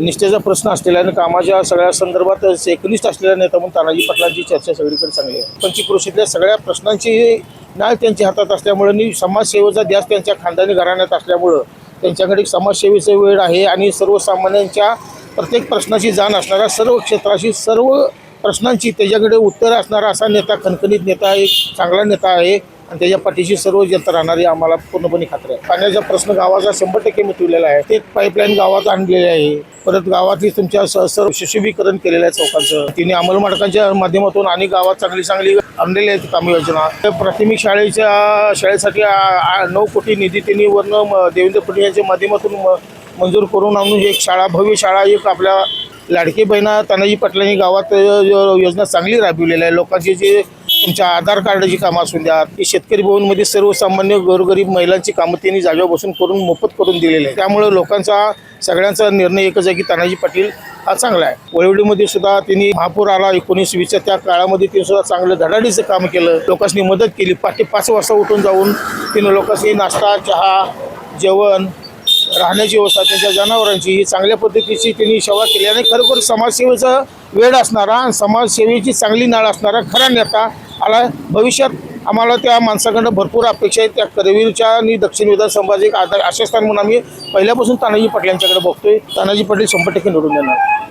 निष्ठेचा प्रश्न असलेला आणि कामाच्या सगळ्या संदर्भात एकनिष्ठ असलेला नेता म्हणून तानाजी पाटलांची चर्चा सगळीकडे चांगली आहे. पंचक्रोशीतल्या सगळ्या प्रश्नांची नाळ त्यांच्या हातात असल्यामुळे आणि समाजसेवेचा ध्यास त्यांच्या खानदानी घराण्यात असल्यामुळं त्यांच्याकडे समाजसेवेचा वेळ आहे आणि सर्वसामान्यांच्या प्रत्येक प्रश्नाची जाण असणारा, सर्व क्षेत्राशी सर्व प्रश्नांची त्याच्याकडे उत्तर असणारा असा नेता, खणखणीत नेता, एक चांगला नेता आहे आणि त्याच्या पाठीशी सर्व जनता राहणारी आम्हाला पूर्णपणे खात्री आहे. पाण्याचा प्रश्न गावाचा 100% मिटवलेला आहे. ते पाईपलाईन गावात आणलेले आहे. परत गावातली तुमच्या सर्व सुशोभीकरण केलेलं आहे चौकांचं. तिने अंमलमाडकांच्या माध्यमातून आणि गावात चांगली चांगली आणलेली आहेत कामे योजना. प्राथमिक शाळेसाठी 9 कोटी निधी त्यांनी वर्ण देवेंद्र फडणवीस यांच्या माध्यमातून मंजूर करून आणून एक शाळा, भव्य शाळा, एक आपल्या लाडकी बहिणा तानाजी पाटलांनी गावात योजना चांगली राबविलेली आहे. लोकांची जे तुमच्या आधार कार्डाची कामं असून द्या, की शेतकरी भवनमध्ये सर्वसामान्य गोरगरीब महिलांची कामं त्यांनी जागेवर बसून करून मोफत करून दिलेले आहे. त्यामुळे लोकांचा सगळ्यांचा निर्णय एकच आहे की तानाजी पाटील हा चांगला आहे. वळवडीमध्ये सुद्धा त्यांनी महापूर आला 19-20च्या त्या काळामध्ये त्यांनी सुद्धा चांगलं धडाडीचं काम केलं. लोकांनी मदत केली. 5 वाजता उठून जाऊन तिने लोकांनी नाश्ता, चहा, जेवण, राहण्याची व्यवस्था, त्यांच्या जनावरांची ही चांगल्या पद्धतीची त्यांनी सेवा केली आणि खरोखर समाजसेवेचा वेळ असणारा, समाजसेवेची चांगली नाळ असणारा खरा नेता आला. भविष्यात आम्हाला त्या माणसाकडनं भरपूर अपेक्षा आहेत. त्या करवीरच्या आणि दक्षिण विधानसभाचे एक आश्रयस्थान म्हणून आम्ही पहिल्यापासून तानाजी पाटील यांच्याकडे बघतोय. तानाजी पाटील 100% निवडून येणार.